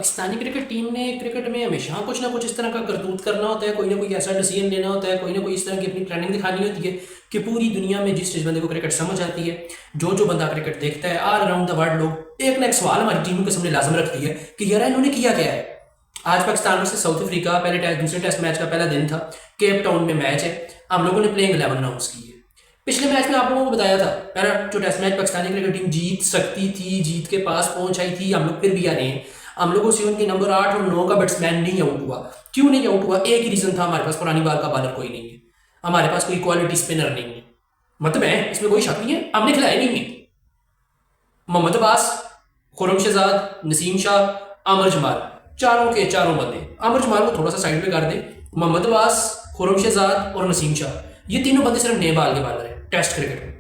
Pakistani cricket team ने cricket में हमेशा कुछ ना कुछ इस तरह का करतूत करना होता है, कोई ना कोई ऐसा डिसीजन लेना होता है, कोई ना कोई इस तरह की अपनी ट्रेनिंग दिखानी होती है कि पूरी दुनिया में जिस बंदे को क्रिकेट समझ आती है, जो बंदा क्रिकेट देखता है ऑल अराउंड द वर्ल्ड, लोग एक ना एक सवाल हमारी टीम के सामने लाजम रखती है कि यार इन्होंने किया क्या है। आज पाकिस्तान से साउथ अफ्रीका पहले टेस्ट दूसरे टेस्ट मैच का पहला दिन था, केप टाउन में मैच है, हम लोगों ने प्लेइंग 11 अनाउंस की है। पिछले मैच में आप लोगों को बताया था पहला जो test match Pakistani cricket team जीत सकती थी, जीत के पास पहुंच आई थी, हम लोग फिर भी आ रहे हैं। हम लोगों से उनके नंबर 8 और 9 का बैट्समैन नहीं आउट हुआ। क्यों नहीं आउट हुआ? एक ही रीजन था, हमारे पास पुरानी बाल का बॉलर कोई नहीं है, हमारे पास कोई क्वालिटी स्पिनर नहीं है। मतलब है इसमें कोई शक नहीं है, हमने खिलाया नहीं है। मोहम्मद अब्बास, खुरम शहजाद, नसीम शाह, आमिर जमाल, चारों के चारों बंदे, आमिर जमाल को थोड़ा सा साइड पे कर दे, मोहम्मद अब्बास, खुरम शहजाद और नसीम शाह, ये तीनों बंदे सिर्फ नए बाल के बॉलर है टेस्ट क्रिकेट में।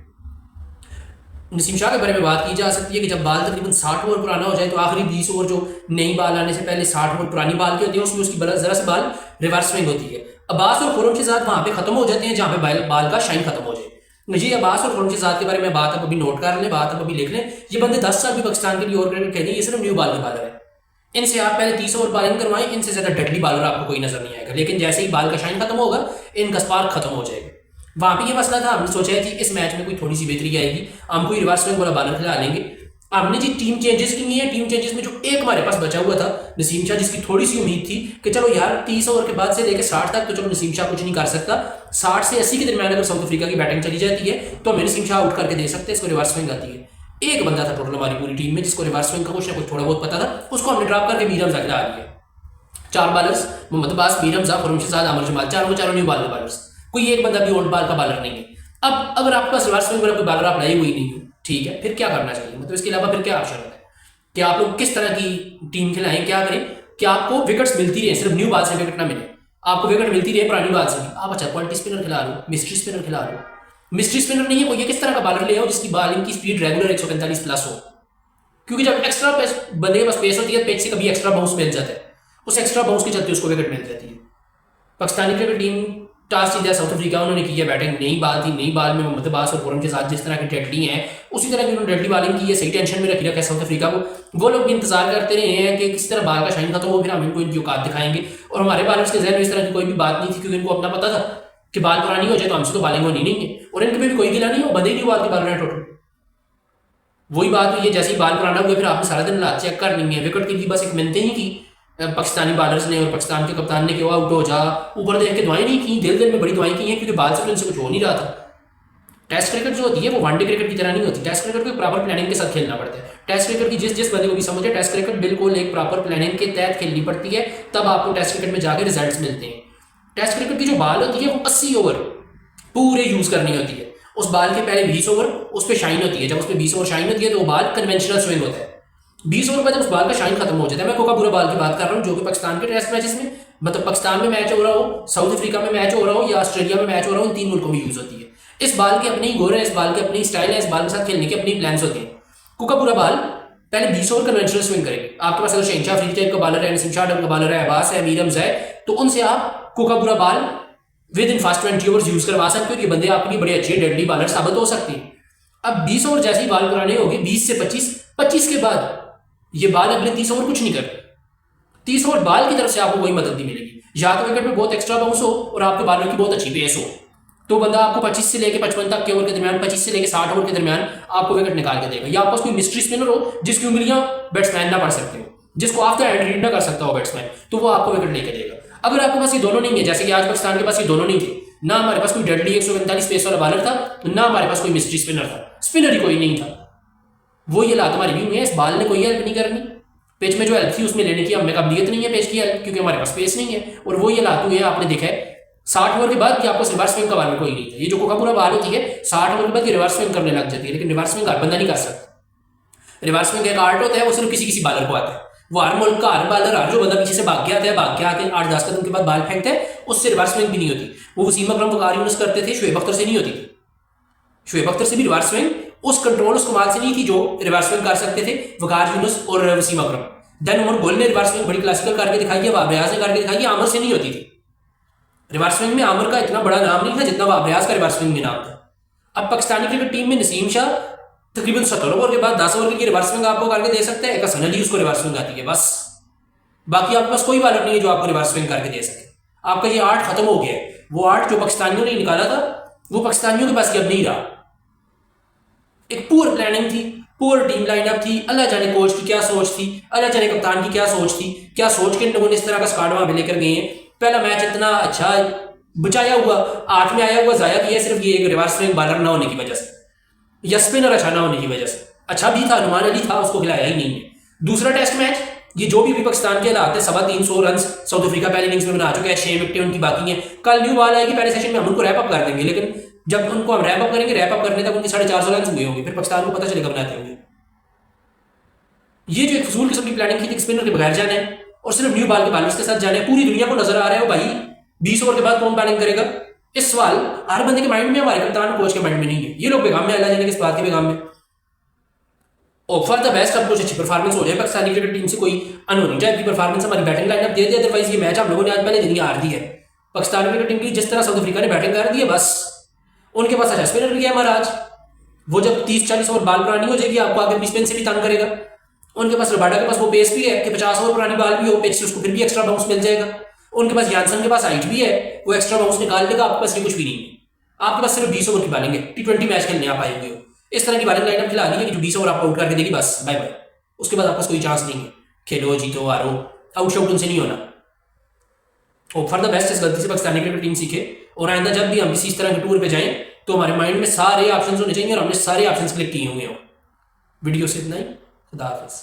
नसीम शाह के बारे में बात की जा सकती है कि जब बाल तकरीबन 60 ओवर पुराना हो जाए तो आखिरी 20 ओवर जो नई बाल आने से पहले 60 ओवर पुरानी बाल की होती है, उसमें उसकी जरा सी बाल रिवर्स स्विंग होती है। अब्बास और खुरम शहजाद वहां पे खत्म हो जाते हैं जहां पे बाल का शाइन खत्म हो जाए। जी अब्बास और खुरम शहजाद के बारे में बात आप अभी नोट कर लें, बात आप अभी लिख लें। ये बंदे 10 साल भी पाकिस्तान के लिए और क्रिकेट खेले, ये सिर्फ न्यू बाल के बॉलर है। इनसे आप पहले 30 ओवर बॉलिंग करवाएं, इनसे ज्यादा डेडली बॉलर आपको कोई नजर नहीं आएगा। लेकिन जैसे ही बाल का शाइन खत्म होगा, इनका स्पार्क खत्म हो जाएगा। वहां पे ये मसला था, हमने सोचा है कि इस मैच में कोई थोड़ी सी बेहतरी आएगी, हम कोई रिवर्स स्विंग वाला बॉलर खिला लेंगे। हमने जी टीम चेंजेस की है, टीम चेंजेस में जो एक हमारे पास बचा हुआ था नसीम शाह, जिसकी थोड़ी सी उम्मीद थी कि चलो यार 30 ओवर के बाद से लेकर 60 तक तो चलो नसीम शाह कुछ नहीं कर सकता, 60 से 80 के दरमियान अगर साउथ अफ्रीका की बैटिंग चली जाती है तो हमें नसीम शाह आउट करके दे सकते हैं, इसको रिवर्स स्विंग आती है। एक बंदा था टोटल हमारी पूरी टीम में जिसको रिवर्स स्विंग का कुछ ना कुछ थोड़ा बहुत पता था, उसको हमने ड्रॉप करके मीर हमजा खिला दिया। 4 बॉलर्स मोहम्मद अब्बास, मीर हमजा, खुरम शहजाद, आमिर जमाल, चारों न्यू बॉलर बॉलर्स, कोई एक बंदा भी ओल्ड बॉल का बॉलर नहीं है। अब अगर आपके पास रिवर्स स्विंग वाला कोई बॉलर आप लाए हुई नहीं हो, ठीक है, फिर क्या करना चाहिए? मतलब इसके अलावा फिर क्या ऑप्शन होता है कि आप लोग किस तरह की टीम खिलाएं, क्या करें कि आपको विकेट्स मिलती रहे, सिर्फ न्यू बॉल से विकेट ना मिले, आपको विकेट मिलती रहे पुरानी बॉल से भी। आप अच्छा क्वालिटी स्पिनर खिला लो, मिस्ट्री स्पिनर खिला लो। मिस्ट्री स्पिनर नहीं है कोई, ये किस तरह का बॉलर ले आओ जिसकी बॉलिंग की स्पीड रेगुलर 145 प्लस हो, क्योंकि जब एक्स्ट्रा बंदे के पास पेस होती है, पेच से कभी एक्स्ट्रा बाउंस मिल जाता है, उस एक्स्ट्रा बाउंस के चलते उसको विकेट मिल जाती है। पाकिस्तानी क्रिकेट टीम टॉस जीता साउथ अफ्रीका, उन्होंने की है बैटिंग, नई बाल थी, नई बाल में मोहम्मद अब्बास और खुरम के साथ जिस तरह की डेडली हैं उसी तरह की उन्होंने डेडली बॉलिंग की है, सही टेंशन में रखी रखा है साउथ अफ्रीका को। वो लोग भी इंतजार करते रहे हैं कि किस तरह बाल का शाइन खत्म हो, फिर हम इनको इनकी औकात दिखाएंगे। और हमारे बॉलर्स के जहन में इस तरह की कोई भी बात नहीं थी, क्योंकि इनको अपना पता था कि बाल पुरानी हो जाए तो हमसे तो बॉलिंग होनी नहीं है, और इनके भी कोई गिला नहीं हो, बंदे ही नहीं बाल के बॉलर है टोटल। वही बात हुई है, जैसे ही बाल पुराना हुआ फिर आपने सारा दिन लात चेक करनी है, विकेट के लिए बस एक मिनते ही की पाकिस्तानी बॉलर्स ने और पाकिस्तान के कप्तान ने कि वो आउट हो जा, ऊपर देख के दुआएं नहीं की, दिल में बड़ी दुआएं की हैं, क्योंकि बाल से उनसे कुछ हो नहीं रहा था। टेस्ट क्रिकेट जो होती है वो वनडे क्रिकेट की तरह नहीं होती, टेस्ट क्रिकेट को प्रॉपर प्लानिंग के साथ खेलना पड़ता है। टेस्ट क्रिकेट की जिस बंदे को भी समझ है, टेस्ट क्रिकेट बिल्कुल एक प्रॉपर प्लानिंग के तहत खेलनी पड़ती है, तब आपको टेस्ट क्रिकेट में जाकर रिजल्ट्स मिलते हैं। टेस्ट क्रिकेट की जो बाल होती है वो 80 ओवर पूरे यूज करनी होती है। उस बाल के पहले 20 ओवर उस पर शाइन होती है, जब उस पर 20 ओवर शाइन होती है तो वो बाल कन्वेंशनल स्विंग होता है। 20 ओवर बाद जब उस बाल का शाइन खत्म हो जाता है, मैं कोका पूरा बाल की बात कर रहा हूँ, जो कि पाकिस्तान के टेस्ट मैचेस में, मतलब पाकिस्तान में मैच हो रहा हो, साउथ अफ्रीका में मैच हो रहा हो या ऑस्ट्रेलिया में मैच हो रहा हो, इन 3 मुल्कों में यूज होती है। इस बाल के अपने ही गोर है, इस बाल के अपनी स्टाइल है, इस बाल के साथ खेलने के अपनी प्लान्स होते हैं। कोका पूरा बाल पहले 20 ओवर कन्वेंशनल स्विंग करेंगे। आपके पास अगर शहनशाह अफरीदी टाइप का बॉलर है, नसीम शाह टाइप का बॉलर है, अब्बास है, मीर हमजा है, तो उनसे आप कोका पूरा बाल with in fast 20 overs use करवा सकते हो। ये बंदे आपके लिए बड़े अच्छे डेडली बॉलर साबित हो सकते हैं। अब 20 ओवर जैसे ही बाल पुराने हो गए, 20 से 25 के बाद ये बाल अगले 30 ओवर कुछ नहीं करते। 30 ओवर बाल की तरफ से आपको कोई मदद नहीं मिलेगी, या तो विकेट में बहुत एक्स्ट्रा बाउंस हो और आपके बॉलर की बहुत अच्छी पेस हो, तो बंदा आपको 25 से लेकर 55 तक के ओवर के दरमियान, 25 से लेकर 60 ओवर के दरमियान आपको विकेट निकाल के देगा। या आपके पास कोई मिस्ट्री स्पिनर हो जिसकी उंगलियां बैट्समैन ना पढ़ सकते हो, जिसको आफ्टर हैंड रीड ना कर सकता हो बैट्समैन, तो वो आपको विकेट लेके देगा। अगर आपके पास ये दोनों नहीं है, जैसे कि आज पाकिस्तान के पास ये दोनों नहीं थे, ना हमारे पास कोई डेडली 145 पेस वाला बॉलर था, ना हमारे पास कोई मिस्ट्री स्पिनर था, स्पिनर ही कोई नहीं था, वो ये लात हमारी भी हुई है। इस बाल ने कोई हेल्प नहीं करनी, पिच में जो हेल्प थी उसमें लेने की हमें काबिलियत नहीं है पेच की हेल्प, क्योंकि हमारे पास पेस नहीं है। और वो ये लात हुई है, आपने देखा है 60 ओवर के बाद कि आपको रिवर्स स्विंग का बॉलर कोई नहीं था। ये जो कोका पूरा बाल होती है 60 ओवर के बाद ये रिवर्स स्विंग करने लग जाती है, लेकिन रिवर्स स्विंग हर बंदा नहीं कर सकता। रिवर्स स्विंग एक आर्ट होता है, वो सिर्फ किसी बॉलर को आता है। वो हर मुल्क का हर बॉलर, हर जो बंदा पीछे से भाग के आता है, भाग के आके 8-10 कदम के बाद बाल फेंकता है, उससे रिवर्स स्विंग भी नहीं होती। वो वसीम अकरम वकार यूनुस करते थे, शुएब अख्तर से नहीं होती थी। शुएब अख्तर से भी रिवर्स स्विंग उस कंट्रोल उस कमाल से नहीं थी जो रिवर्स स्विंग कर सकते थे वकार यूनुस और वसीम अकरम। देन उमर गुल ने रिवर्स स्विंग बड़ी क्लासिकल करके दिखाई है, बाबर रियाज ने करके दिखाई है, आमिर से नहीं होती थी। रिवर्स स्विंग में आमिर का इतना बड़ा नाम नहीं था जितना बाबर रियाज का रिवर्स स्विंग में नाम था। अब पाकिस्तानी क्रिकेट टीम में नसीम शाह तकरीबन 70 ओवर के बाद 10 ओवर की रिवर्स स्विंग आपको करके दे सकता है, एक हसन अली उसको रिवर्स स्विंग आती है बस। बाकी आपके पास कोई बॉलर नहीं है जो आपको रिवर्स स्विंग करके दे सके। आपका ये आर्ट खत्म हो गया है। वो आर्ट जो पाकिस्तानियों ने निकाला था वो पाकिस्तानियों के पास अब नहीं रहा। एक पुअर प्लानिंग थी, पुअर टीम लाइनअप थी, अल्लाह जाने कोच की क्या सोच थी, अल्लाह जाने कप्तान की क्या सोच थी, क्या सोच के इन लोगों ने इस तरह का स्क्वाड वहां पे लेकर गए हैं। पहला मैच इतना अच्छा बचाया हुआ 8 में आया हुआ जाया किया सिर्फ ये एक रिवर्स स्विंग बॉलर ना होने की वजह से, या स्पिनर अच्छा ना होने की वजह से। अच्छा भी था, अनुमान अली था, उसको खिलाया ही नहीं है। दूसरा टेस्ट मैच, ये जो भी पाकिस्तान के हालात है, 350 रन साउथ अफ्रीका पहले इनिंग्स में बना चुके हैं, 6 विकेटें उनकी बाकी हैं। कल न्यू बॉल आएगी पहले सेशन में, हम उनको रैप अप कर देंगे, लेकिन जब उनको हम रैप अप करेंगे, रैप अप करने तक उनकी 450 रन हुए होंगे, फिर पाकिस्तान को पता चलेगा बनाते होंगे। ये जो एक फजूल किस्म की प्लानिंग की थी, स्पिनर के बगैर जाने और सिर्फ न्यू बॉल के बॉलर्स के साथ जाने, पूरी दुनिया को नजर आ रहा है भाई 20 ओवर के बाद कौन बैटिंग करेगा। इस सवाल हर बंदे के माइंड में, हमारे कप्तान कोच के माइंड में नहीं है। ये लोग बेगाम में, अल्लाह जाने किस बात के बेगाम में। और फॉर द बेस्ट अब कुछ अच्छी परफॉर्मेंस हो जाए पाकिस्तानी क्रिकेट टीम से, कोई अनहोनी टाइप की परफॉर्मेंस हमारी बैटिंग लाइनअप दे दे। अदरवाइज ये मैच हम लोगों ने आज पहले दिन ही हार दी है। पाकिस्तानी क्रिकेट टीम की जिस तरह साउथ अफ्रीका ने बैटिंग कर दी है, बस उनके पास अच्छा स्पिनर भी है हमारा आज। वो जब 30-40 ओवर बाल पुरानी हो जाएगी, आपको आगे स्पिन से भी तंग करेगा। उनके पास रबाडा के पास वो पेस भी है कि 50 ओवर पुरानी बाल भी हो, पिच से उसको फिर भी एक्स्ट्रा बाउंस मिल जाएगा। उनके पास यानसन के पास हाइट भी है, वो एक्स्ट्रा बाउंस निकाल देगा। आपके पास ये कुछ भी नहीं है, आपके पास सिर्फ 20 ओवर की बॉलिंग है। T20 मैच खेलने आप आए हुए हो, इस तरह की बॉलिंग लाइनअप खिला दी है कि जो 20 ओवर आपको आउट करके देगी, बस बाय बाय। उसके बाद आपके पास कोई चांस नहीं है, खेलो जीतो हारो, आउट शाउट उनसे नहीं होना। और फॉर द बेस्ट इस गलती से पाकिस्तानी क्रिकेट टीम सीखे, और आइंदा जब भी हम इस तरह के टूर पे जाएं तो हमारे माइंड में सारे ऑप्शंस होने चाहिए और हमने सारे ऑप्शंस क्लिक किए हुए हों। वीडियो से इतना ही, खुदा हाफिज़।